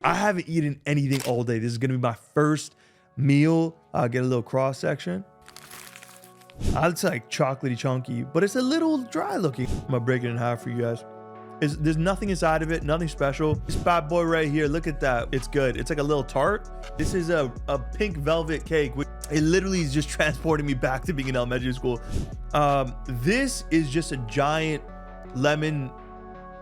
I haven't eaten anything all day. This is gonna be my first meal. I'll get a little cross section. It's like chocolatey chunky, but it's a little dry looking. I'm gonna break it in half for you guys. There's nothing inside of it, nothing special. This bad boy right here, look at that. It's good. It's like a little tart. This is a pink velvet cake. It literally is just transporting me back to being in elementary school. This is just a giant lemon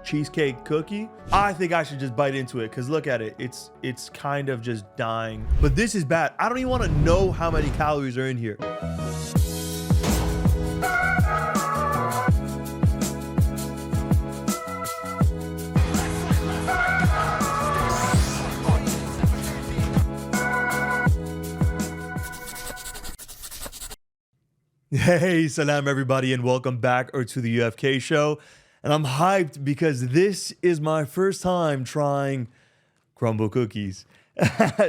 cheesecake cookie. I think I should just bite into it because look at it. It's kind of just dying. But this is bad. I don't even want to know how many calories are in here. Hey, salam everybody, and welcome back to the UFK show. And I'm hyped because this is my first time trying Crumbl cookies.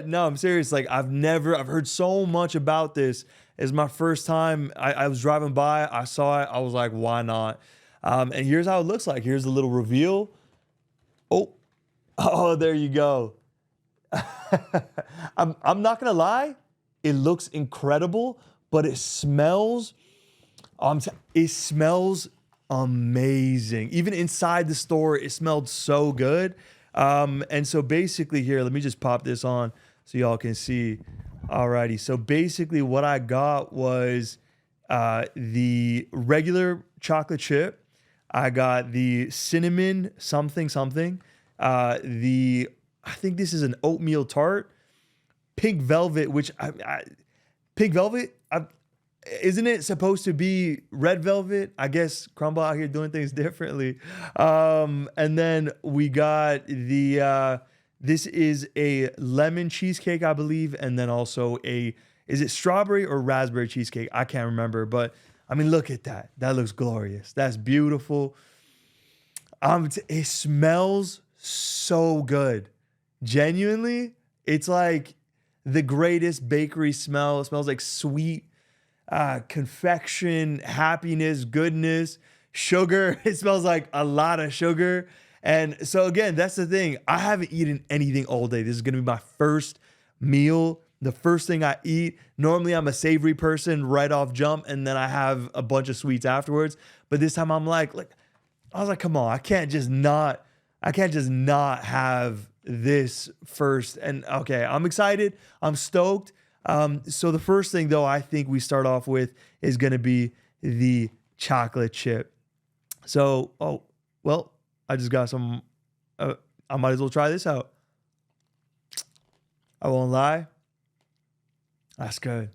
No, I'm serious. Like I've heard so much about this. It's my first time. I was driving by, I saw it, I was like, why not? And here's how it looks like. Here's the little reveal. Oh, there you go. I'm not gonna lie, it looks incredible. But it smells, it smells amazing. Even inside the store, it smelled so good. And so basically here, let me just pop this on so y'all can see. Alrighty, so basically what I got was the regular chocolate chip. I got the cinnamon something. I think this is an oatmeal tart. Pink velvet, which pink velvet, isn't it supposed to be red velvet? I guess Crumbl out here doing things differently. And then we got the, this is a lemon cheesecake, I believe. And then also is it strawberry or raspberry cheesecake? I can't remember, but I mean, look at that. That looks glorious. That's beautiful. It smells so good. Genuinely, it's like the greatest bakery smell. It smells like sweet confection, happiness, goodness, sugar. It smells like a lot of sugar. And so again, that's the thing. I haven't eaten anything all day. This is gonna be my first meal, the first thing I eat. Normally I'm a savory person right off jump, and then I have a bunch of sweets afterwards. But this time I'm like, I was like, come on, I can't just not have this first. And okay, I'm excited. I'm stoked. So the first thing though, I think we start off with is going to be the chocolate chip. So, well, I just got some, I might as well try this out. I won't lie. That's good.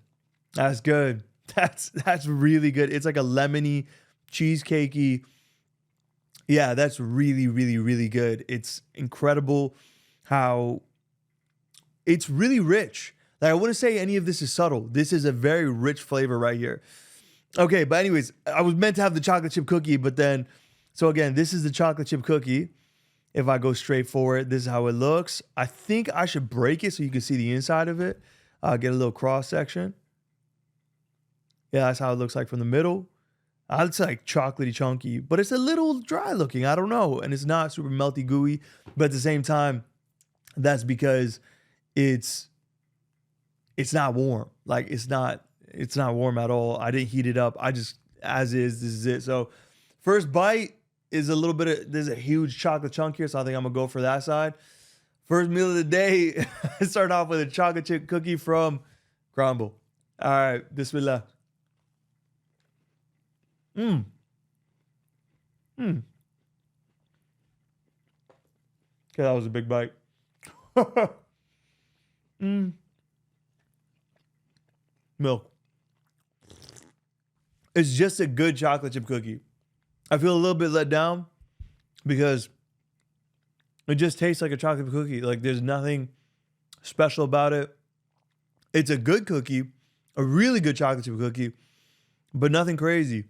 That's good. That's really good. It's like a lemony, cheesecakey. Yeah, that's really, really, really good. It's incredible how it's really rich. Like, I wouldn't say any of this is subtle. This is a very rich flavor right here. Okay, but anyways, I was meant to have the chocolate chip cookie, but then, so again, this is the chocolate chip cookie. If I go straight for it, this is how it looks. I think I should break it so you can see the inside of it. Get a little cross section. Yeah, that's how it looks like from the middle. It's like chocolatey chunky, but it's a little dry looking. I don't know. And it's not super melty gooey, but at the same time, that's because it's not warm. Like it's not warm at all. I didn't heat it up. I just, as is, this is it. So first bite is a little bit of, there's a huge chocolate chunk here. So I think I'm gonna go for that side. First meal of the day, start off with a chocolate chip cookie from Crumbl. All right, bismillah. Okay, that was a big bite. Milk. It's just a good chocolate chip cookie. I feel a little bit let down because it just tastes like a chocolate cookie. Like there's nothing special about it. It's a good cookie, a really good chocolate chip cookie, but nothing crazy.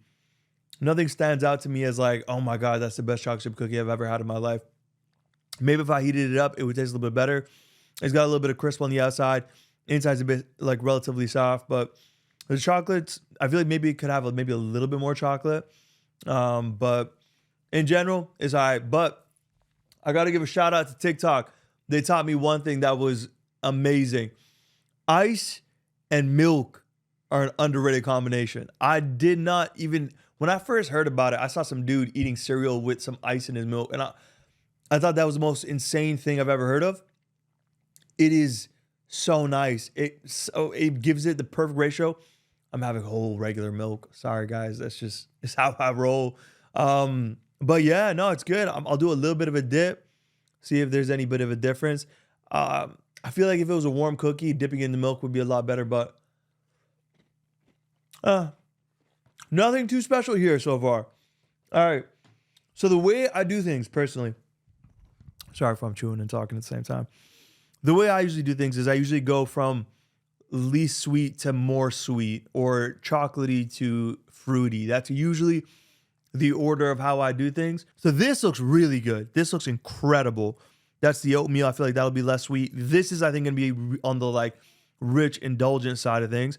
Nothing stands out to me as like, oh my God, that's the best chocolate chip cookie I've ever had in my life. Maybe if I heated it up, it would taste a little bit better. It's got a little bit of crisp on the outside. Inside's a bit like relatively soft, but the chocolates, I feel like maybe it could have maybe a little bit more chocolate. But in general, it's all right. But I got to give a shout out to TikTok. they taught me one thing that was amazing. Ice and milk are an underrated combination. I did not even, when I first heard about it, I saw some dude eating cereal with some ice in his milk. And I thought that was the most insane thing I've ever heard of. It is so nice. It gives it the perfect ratio. I'm having whole regular milk. Sorry guys, it's how I roll. But yeah, no, it's good. I'll do a little bit of a dip, see if there's any bit of a difference. I feel like if it was a warm cookie, dipping it in the milk would be a lot better, but nothing too special here so far. All right. So the way I do things personally, sorry if I'm chewing and talking at the same time. The way I usually do things is I usually go from least sweet to more sweet, or chocolatey to fruity. That's usually the order of how I do things. So this looks really good. This looks incredible. That's the oatmeal. I feel like that'll be less sweet. This is, I think, gonna be on the like rich, indulgent side of things.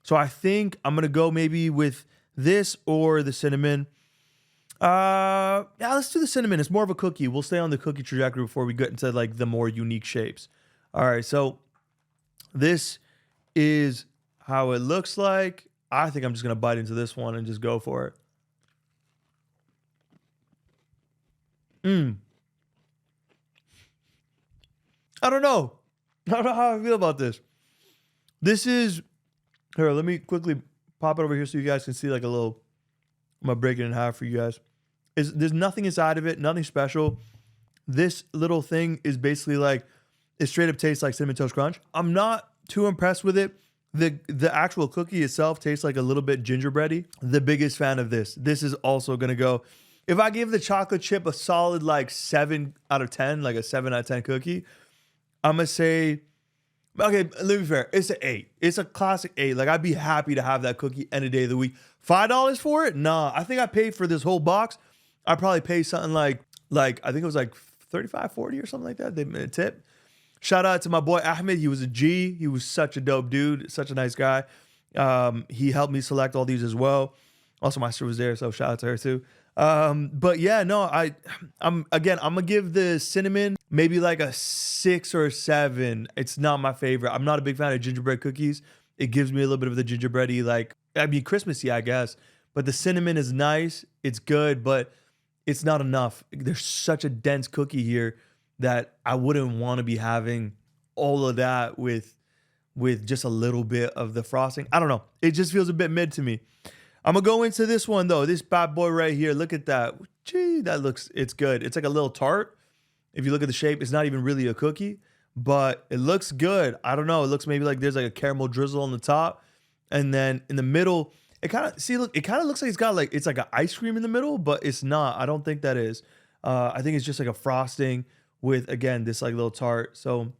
So I think I'm gonna go maybe with this or the cinnamon. Yeah, let's do the cinnamon. It's more of a cookie. We'll stay on the cookie trajectory before we get into like the more unique shapes. All right, so this is how it looks like. I think I'm just gonna bite into this one and just go for it. I don't know. I don't know how I feel about this. This is, here, let me quickly pop it over here so you guys can see like a little, I'm gonna break it in half for you guys. There's nothing inside of it, nothing special. This little thing is basically like, it straight up tastes like Cinnamon Toast Crunch. I'm not too impressed with it. The actual cookie itself tastes like a little bit gingerbready. The biggest fan of this. This is also gonna go, if I give the chocolate chip a solid like 7 out of 10, like a 7 out of 10 cookie, I'm gonna say, okay, let me be fair. It's an 8. It's a classic 8. Like, I'd be happy to have that cookie any day of the week. $5 for it? Nah. I think I paid for this whole box. I probably paid something like I think it was like 35, 40 or something like that. They made a tip. Shout out to my boy Ahmed. He was a G. He was such a dope dude. Such a nice guy. He helped me select all these as well. Also, my sister was there, so shout out to her too. But yeah, no, I'm gonna give the cinnamon maybe like a 6 or a 7. It's not my favorite. I'm not a big fan of gingerbread cookies. It gives me a little bit of the gingerbready, like, I mean, Christmassy, I guess. But the cinnamon is nice. It's good, but it's not enough. There's such a dense cookie here that I wouldn't want to be having all of that with just a little bit of the frosting. I don't know. It just feels a bit mid to me. I'm gonna go into this one though. This bad boy right here. Look at that. Gee, it's good. It's like a little tart. If you look at the shape, it's not even really a cookie, but it looks good. I don't know. It looks maybe like there's like a caramel drizzle on the top. And then in the middle, it kind of looks like it's like an ice cream in the middle, but it's not. I don't think that is. I think it's just like a frosting with, again, this like little tart. So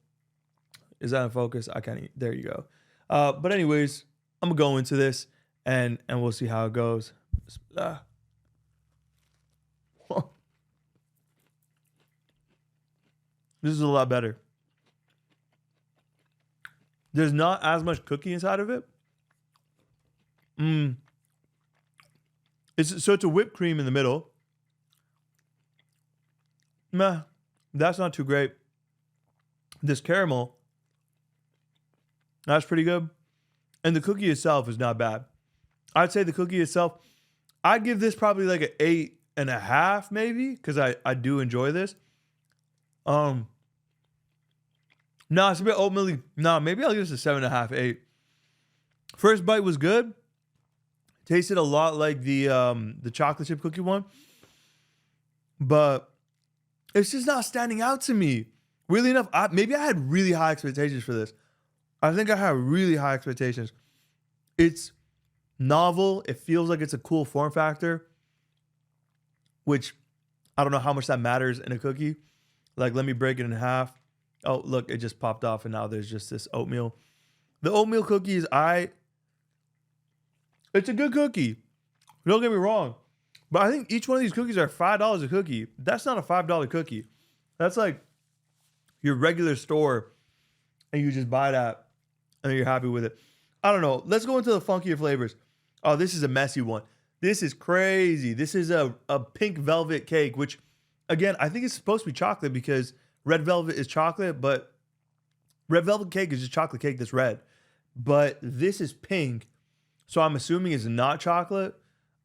is that in focus? I can't eat. There you go. But anyways, I'm gonna go into this and we'll see how it goes. This is a lot better. There's not as much cookie inside of it. It's a whipped cream in the middle. Meh, that's not too great. This caramel, that's pretty good. And the cookie itself is not bad. I'd say the cookie itself, I'd give this probably like an 8.5 maybe, because I do enjoy this. No, it's a bit oatmeal-y. No, maybe I'll give this a 7.5, 8. First bite was good. Tasted a lot like the chocolate chip cookie one, but it's just not standing out to me. Really enough, maybe I had really high expectations for this. I think I had really high expectations. It's novel. It feels like it's a cool form factor, which I don't know how much that matters in a cookie. Like, let me break it in half. Oh, look, it just popped off, and now there's just this oatmeal. The oatmeal cookies, it's a good cookie. Don't get me wrong. But I think each one of these cookies are $5 a cookie. That's not a $5 cookie. That's like your regular store, and you just buy that, and you're happy with it. I don't know. Let's go into the funkier flavors. Oh, this is a messy one. This is crazy. This is a pink velvet cake, which, again, I think it's supposed to be chocolate because Red velvet is chocolate, but red velvet cake is just chocolate cake that's red. But this is pink, so I'm assuming it's not chocolate.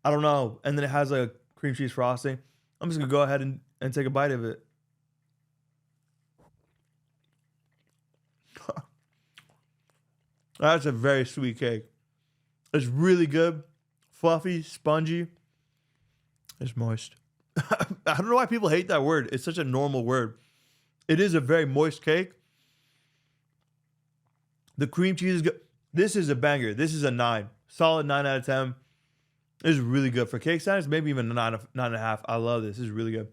I don't know. And then it has like a cream cheese frosting. I'm just gonna go ahead and take a bite of it. That's a very sweet cake. It's really good, fluffy, spongy. It's moist. I don't know why people hate that word. It's such a normal word. It is a very moist cake. The cream cheese is good. This is a banger. This is a 9. Solid 9 out of 10. This is really good. For cake standards, maybe even a 9.5. I love this. This is really good.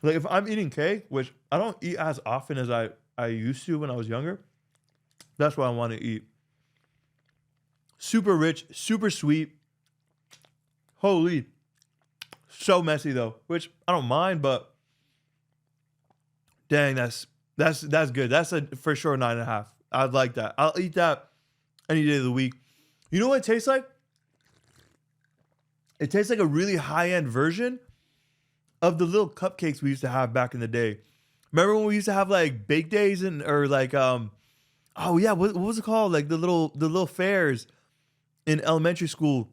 Like if I'm eating cake, which I don't eat as often as I used to when I was younger, that's what I want to eat. Super rich, super sweet. Holy. So messy though, which I don't mind, but dang, that's good. That's a for sure 9.5. I'd like that. I'll eat that any day of the week. You know what it tastes like? It tastes like a really high-end version of the little cupcakes we used to have back in the day. Remember when we used to have like bake days or like oh yeah, what was it called? Like the little fairs in elementary school.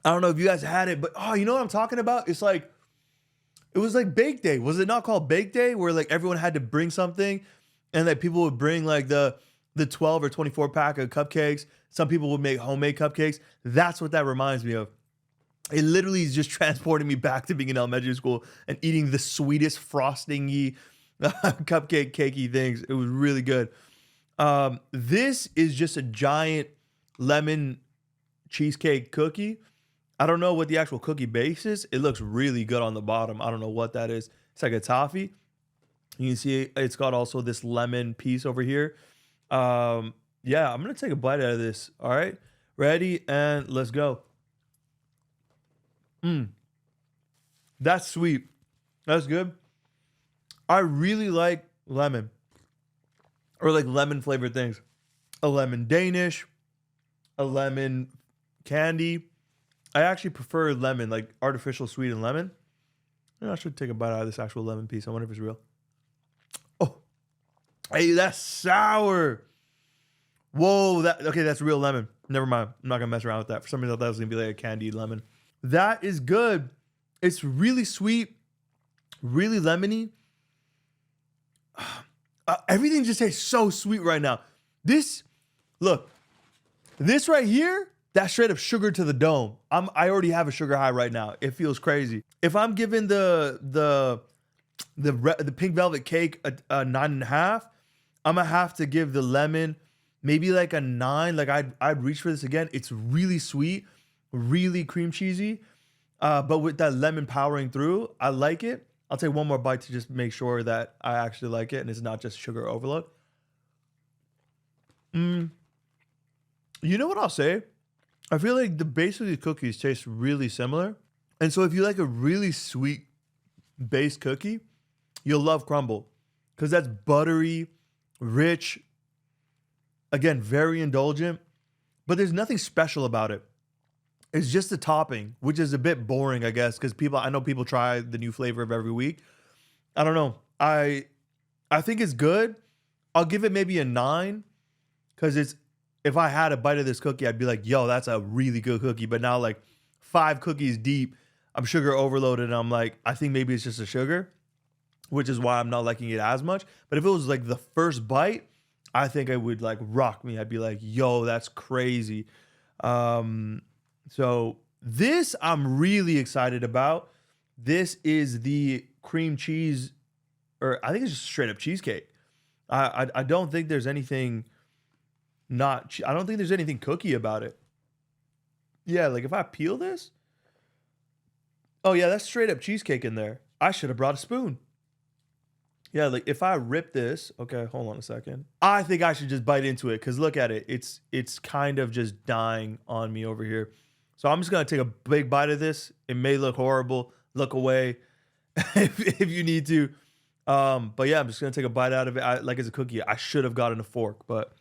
I don't know if you guys had it, but oh, you know what I'm talking about? It's like it was like bake day. Was it not called bake day where like everyone had to bring something and that people would bring like the 12 or 24 pack of cupcakes. Some people would make homemade cupcakes. That's what that reminds me of. It literally is just transporting me back to being in elementary school and eating the sweetest frosting-y cupcake cakey things. It was really good. This is just a giant lemon cheesecake cookie. I don't know what the actual cookie base is. It looks really good on the bottom. I don't know what that is. It's like a toffee. You can see it's got also this lemon piece over here. Yeah, I'm going to take a bite out of this. All right. Ready? And let's go. That's sweet. That's good. I really like lemon or like lemon flavored things. A lemon Danish, a lemon candy. I actually prefer lemon, like artificial sweet and lemon. I should take a bite out of this actual lemon piece. I wonder if it's real. Oh, hey, that's sour. Whoa, okay, that's real lemon. Never mind. I'm not gonna mess around with that. For some reason, I thought it was gonna be like a candied lemon. That is good. It's really sweet, really lemony. Everything just tastes so sweet right now. This right here, that's straight up sugar to the dome. I already have a sugar high right now. It feels crazy. If I'm giving the pink velvet cake a 9.5, I'm gonna have to give the lemon maybe like a 9. Like I'd reach for this again. It's really sweet, really cream cheesy, but with that lemon powering through, I like it. I'll take one more bite to just make sure that I actually like it and it's not just sugar overload. You know what I'll say? I feel like the base of these cookies taste really similar. And so if you like a really sweet base cookie, you'll love Crumbl because that's buttery, rich, again, very indulgent, but there's nothing special about it. It's just the topping, which is a bit boring, I guess, because I know people try the new flavor of every week. I don't know. I think it's good. I'll give it maybe a 9 because if I had a bite of this cookie, I'd be like, yo, that's a really good cookie. But now like 5 cookies deep, I'm sugar overloaded. And I'm like, I think maybe it's just the sugar, which is why I'm not liking it as much. But if it was like the first bite, I think it would like rock me. I'd be like, yo, that's crazy. So this I'm really excited about. This is the cream cheese, or I think it's just straight up cheesecake. I don't think there's anything I don't think there's anything cookie about it. Yeah, like if I peel this, oh yeah, that's straight up cheesecake in there. I should have brought a spoon. Yeah, like if I rip this, okay, hold on a second. I think I should just bite into it because look at it. It's kind of just dying on me over here. So I'm just gonna take a big bite of this. It may look horrible. Look away if you need to. But yeah, I'm just gonna take a bite out of it. Like it's a cookie. I should have gotten a fork, but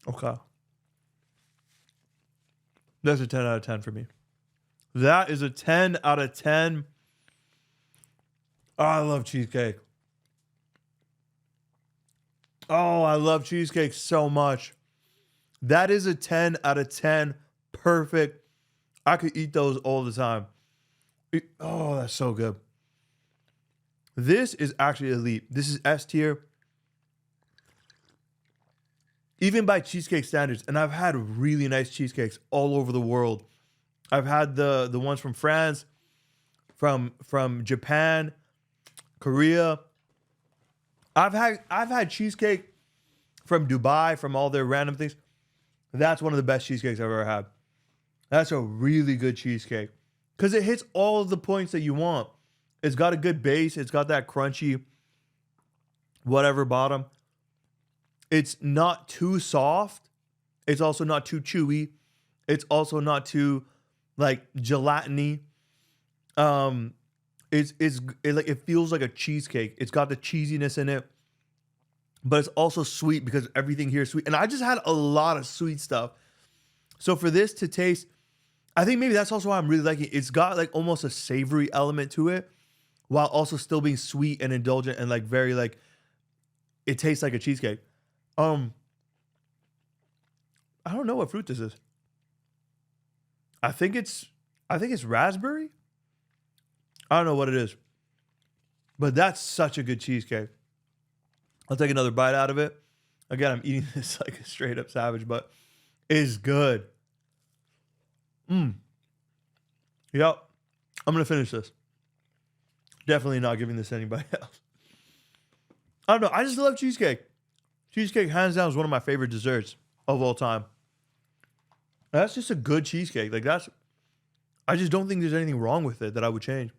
okay. That's a 10 out of 10 for me. That is a 10 out of 10. Oh, I love cheesecake. Oh, I love cheesecake so much. That is a 10 out of 10. Perfect. I could eat those all the time. Oh, that's so good. This is actually elite. This is S tier. Even by cheesecake standards. And I've had really nice cheesecakes all over the world. I've had the ones from France, from Japan, Korea. I've had cheesecake from Dubai, from all their random things. That's one of the best cheesecakes I've ever had. That's a really good cheesecake. Because it hits all of the points that you want. It's got a good base. It's got that crunchy whatever bottom. It's not too soft. It's also not too chewy. It's also not too like gelatiny. It feels like a cheesecake. It's got the cheesiness in it, but it's also sweet because everything here is sweet. And I just had a lot of sweet stuff. So for this to taste, I think maybe that's also why I'm really liking it. It's got like almost a savory element to it, while also still being sweet and indulgent and like very like, it tastes like a cheesecake. I don't know what fruit this is. I think it's raspberry. I don't know what it is, but that's such a good cheesecake. I'll take another bite out of it. Again, I'm eating this like a straight up savage, but it's good. Yep. I'm going to finish this. Definitely not giving this to anybody else. I don't know. I just love cheesecake. Cheesecake, hands down, is one of my favorite desserts of all time. That's just a good cheesecake. I just don't think there's anything wrong with it that I would change.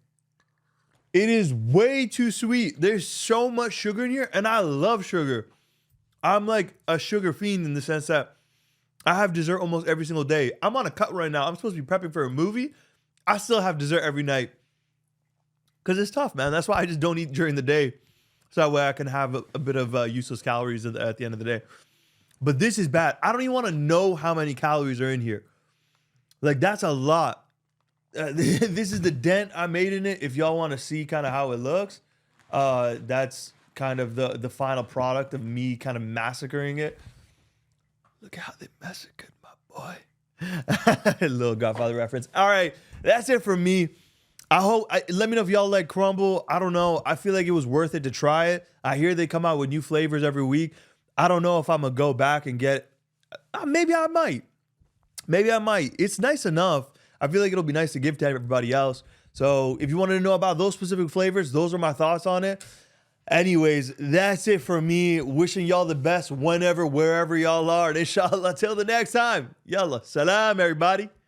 It is way too sweet. There's so much sugar in here, and I love sugar. I'm like a sugar fiend in the sense that I have dessert almost every single day. I'm on a cut right now. I'm supposed to be prepping for a movie. I still have dessert every night because it's tough, man. That's why I just don't eat during the day. So that way I can have a bit of useless calories at the end of the day. But this is bad. I don't even want to know how many calories are in here. Like, that's a lot. This is the dent I made in it. If y'all want to see kind of how it looks, that's kind of the final product of me kind of massacring it. Look at how they massacred my boy. Little Godfather reference. All right, that's it for me. Let me know if y'all like Crumbl. I don't know. I feel like it was worth it to try it. I hear they come out with new flavors every week. I don't know if I'm going to go back and get, maybe I might. It's nice enough. I feel like it'll be nice to give to everybody else. So if you wanted to know about those specific flavors, those are my thoughts on it. Anyways, that's it for me. Wishing y'all the best whenever, wherever y'all are. And inshallah, till the next time. Yalla, salam, everybody.